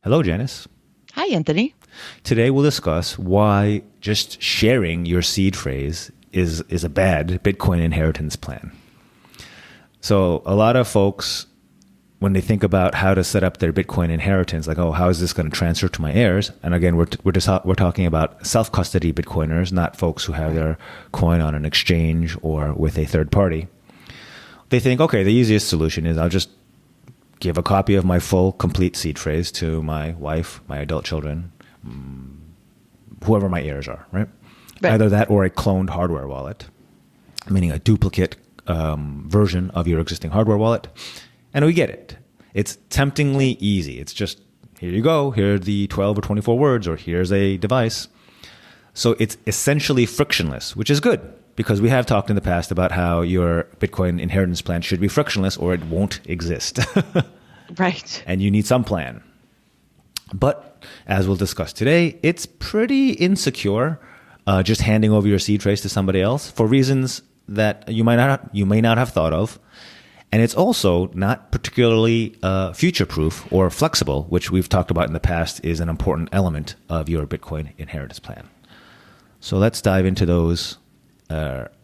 Hello, Janice. Hi, Anthony. Today we'll discuss why just sharing your seed phrase is a bad Bitcoin inheritance plan. So a lot of folks, when they think about how to set up their Bitcoin inheritance, like, oh, how is this going to transfer to my heirs? And again, we're talking about self-custody Bitcoiners, not folks who have their coin on an exchange or with a third party. They think, okay, the easiest solution is I'll just give a copy of my full, complete seed phrase to my wife, my adult children, whoever my heirs are, right? Either that or a cloned hardware wallet, meaning a duplicate version of your existing hardware wallet. And we get it. It's temptingly easy. It's just, here you go. Here are the 12 or 24 words, or here's a device. So it's essentially frictionless, which is good, because we have talked in the past about how your Bitcoin inheritance plan should be frictionless or it won't exist. Right. And you need some plan. But as we'll discuss today, it's pretty insecure just handing over your seed phrase to somebody else for reasons that you may not have thought of. And it's also not particularly future-proof or flexible, which we've talked about in the past is an important element of your Bitcoin inheritance plan. So let's dive into those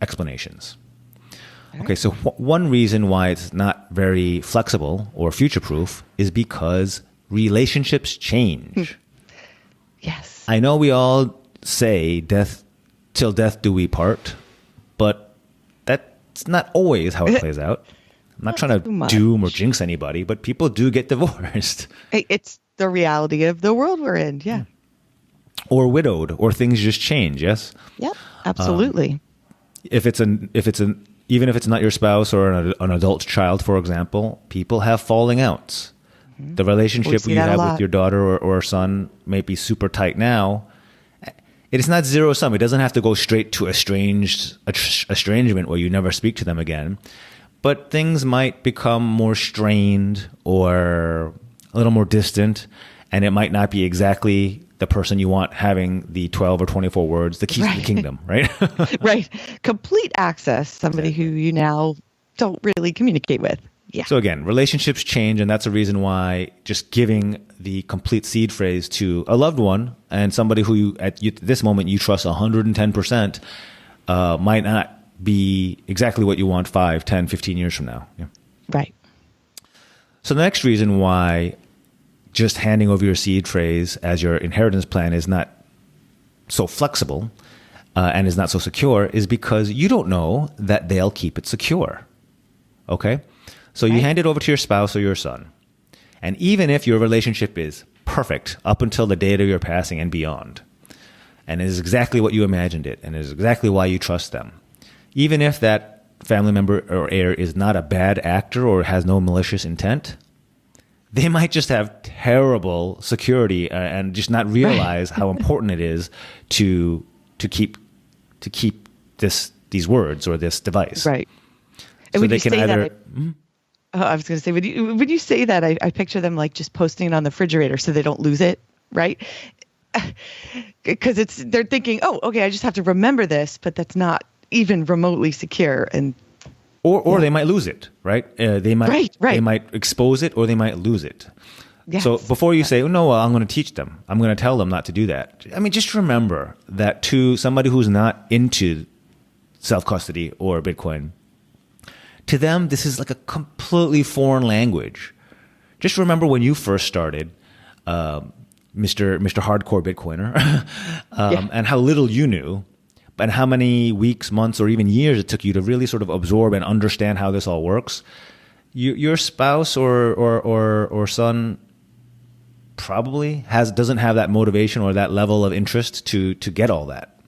explanations. Okay, so one reason why it's not very flexible or future-proof is because relationships change. Yes. I know we all say till death do we part, but that's not always how it plays out. I'm not trying to doom or jinx anybody, but people do get divorced. It's the reality of the world we're in, yeah. Or widowed, or things just change, yes? Yep, absolutely. Even if it's not your spouse or an adult child, for example, people have falling outs. Mm-hmm. The relationship you have with your daughter or son may be super tight now. It is not zero sum. It doesn't have to go straight to estrangement where you never speak to them again. But things might become more strained or a little more distant, and it might not be exactly the person you want having the 12 or 24 words, the keys to the kingdom, right? Right. Complete access, somebody who you now don't really communicate with. Yeah. So again, relationships change, and that's a reason why just giving the complete seed phrase to a loved one and somebody who at this moment you trust 110% might not be exactly what you want 5, 10, 15 years from now. Yeah. Right. So the next reason why just handing over your seed phrase as your inheritance plan is not so flexible and is not so secure is because you don't know that they'll keep it secure. Okay? So you hand it over to your spouse or your son. And even if your relationship is perfect up until the date of your passing and beyond, and it is exactly what you imagined it, and it is exactly why you trust them, even if that family member or heir is not a bad actor or has no malicious intent, they might just have terrible security and just not realize how important it is to keep these words or this device. Right. And so when they you can say either. I was going to say, when you say that, I picture them like just posting it on the refrigerator so they don't lose it, right? Because they're thinking, oh, okay, I just have to remember this, but that's not even remotely secure. And Or they might lose it, right? They might They might expose it, or they might lose it. Yes. So before you say, "Oh no, well, I'm going to teach them. I'm going to tell them not to do that." I mean, just remember that to somebody who's not into self-custody or Bitcoin, to them this is like a completely foreign language. Just remember when you first started, Mr. Hardcore Bitcoiner, and how little you knew. And how many weeks, months, or even years it took you to really sort of absorb and understand how this all works. Your spouse or son probably doesn't have that motivation or that level of interest to get all that.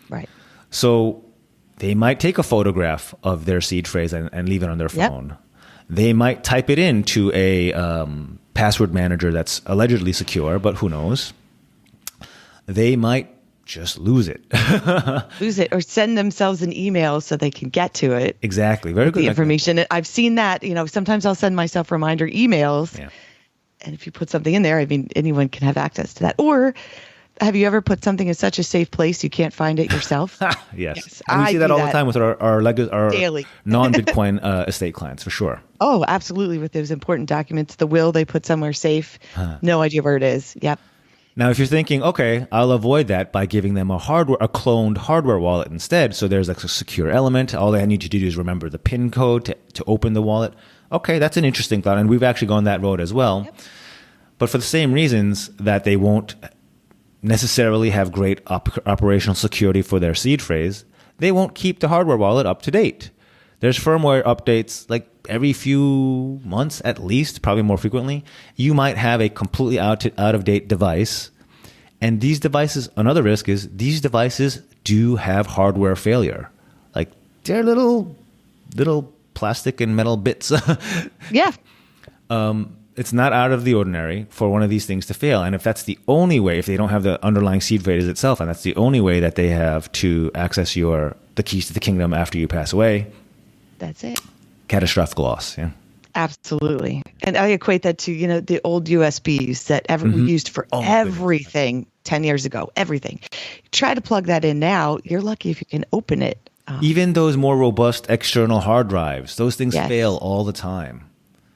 Right. So they might take a photograph of their seed phrase and leave it on their phone. Yep. They might type it into a password manager that's allegedly secure, but who knows? They might just lose it. Lose it or send themselves an email so they can get to it. Exactly. Very good. The information. I've seen that, sometimes I'll send myself reminder emails. Yeah. And if you put something in there, I mean, anyone can have access to that. Or Have you ever put something in such a safe place you can't find it yourself? Yes. And we see that all the time with our daily non-Bitcoin estate clients, for sure. Oh, absolutely. With those important documents, the will they put somewhere safe. No idea where it is. Yep. Now, if you're thinking, okay, I'll avoid that by giving them a cloned hardware wallet instead. So there's like a secure element. All I need you to do is remember the PIN code to open the wallet. Okay, that's an interesting thought. And we've actually gone that road as well. Yep. But for the same reasons that they won't necessarily have great operational security for their seed phrase, they won't keep the hardware wallet up to date. There's firmware updates like every few months at least, probably more frequently. You might have a completely out of date device. And these devices, another risk is these devices do have hardware failure. Like they're little plastic and metal bits. Yeah. It's not out of the ordinary for one of these things to fail. And if that's the only way, if they don't have the underlying seed phrase itself, and that's the only way that they have to access the keys to the kingdom after you pass away, that's it. Catastrophic loss. Yeah. Absolutely. And I equate that to, the old USBs that were used for everything 10 years ago, everything. Try to plug that in now. You're lucky if you can open it. Even those more robust external hard drives, those things fail all the time.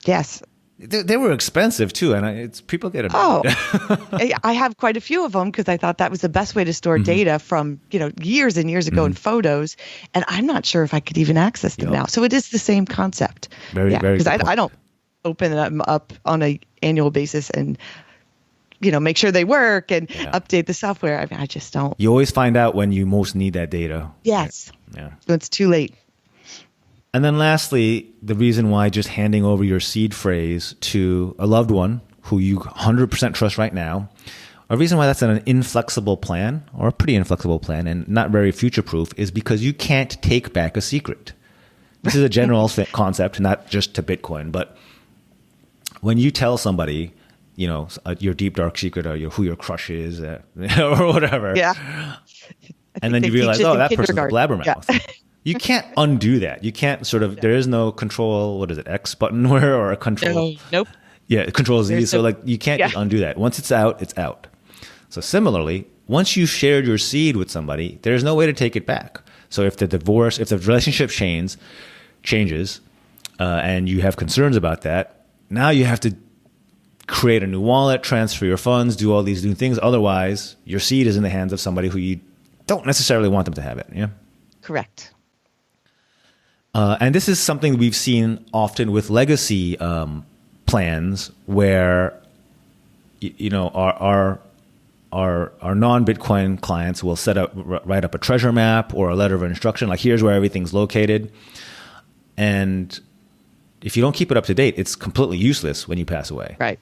Yes. They were expensive too, and people get it. Oh, I have quite a few of them because I thought that was the best way to store data from years and years ago in photos, and I'm not sure if I could even access them now. So it is the same concept. Very, very. Because I don't open them up on an annual basis and make sure they work and update the software. I mean, I just don't. You always find out when you most need that data. Yes. Yeah. So it's too late. And then lastly, the reason why just handing over your seed phrase to a loved one who you 100% trust right now, a reason why that's an inflexible plan or a pretty inflexible plan and not very future-proof is because you can't take back a secret. This is a general concept, not just to Bitcoin, but when you tell somebody, your deep dark secret or who your crush is or whatever. Yeah. And then you realize, that person's a blabbermouth. Yeah. You can't undo that. You can't there is no control, what is it, X button or a control? Nope. Yeah, control Z. You can't just undo that. Once it's out, it's out. So similarly, once you've shared your seed with somebody, there's no way to take it back. So if the relationship changes, and you have concerns about that, now you have to create a new wallet, transfer your funds, do all these new things. Otherwise, your seed is in the hands of somebody who you don't necessarily want them to have it. Yeah. Correct. And this is something we've seen often with legacy plans where, our non-Bitcoin clients will write up a treasure map or a letter of instruction, like here's where everything's located. And if you don't keep it up to date, it's completely useless when you pass away. Right.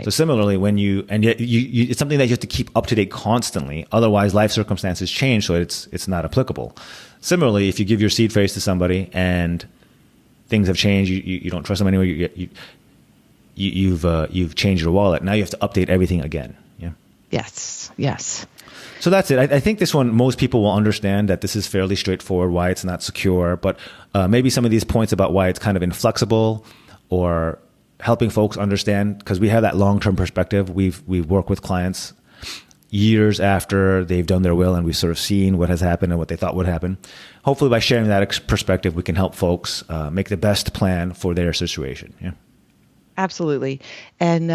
So similarly, it's something that you have to keep up to date constantly. Otherwise, life circumstances change, so it's not applicable. Similarly, if you give your seed phrase to somebody and things have changed, you don't trust them anymore. You've changed your wallet. Now you have to update everything again. Yeah. Yes. So that's it. I think this one, most people will understand that this is fairly straightforward, why it's not secure. But maybe some of these points about why it's kind of inflexible or helping folks understand, because we have that long-term perspective. We've worked with clients years after they've done their will, and we've sort of seen what has happened and what they thought would happen. Hopefully, by sharing that perspective, we can help folks make the best plan for their situation. Yeah. Absolutely. And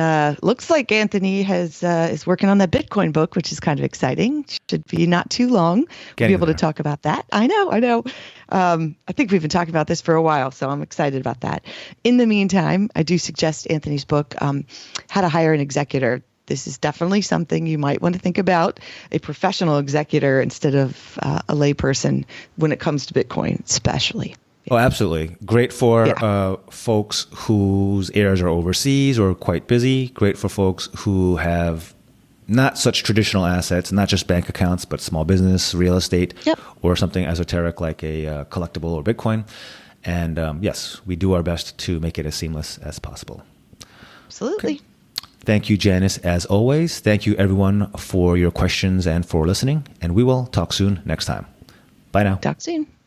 looks like Anthony is working on that Bitcoin book, which is kind of exciting. Should be not too long. We'll be able to talk about that. I know. I think we've been talking about this for a while, so I'm excited about that. In the meantime, I do suggest Anthony's book, How to Hire an Executor. This is definitely something you might want to think about, a professional executor instead of a layperson when it comes to Bitcoin, especially. Oh, absolutely. Great for folks whose heirs are overseas or quite busy. Great for folks who have not such traditional assets, not just bank accounts, but small business, real estate, or something esoteric like a collectible or Bitcoin. And yes, we do our best to make it as seamless as possible. Absolutely. Okay. Thank you, Janice, as always. Thank you, everyone, for your questions and for listening. And we will talk soon next time. Bye now. Talk soon.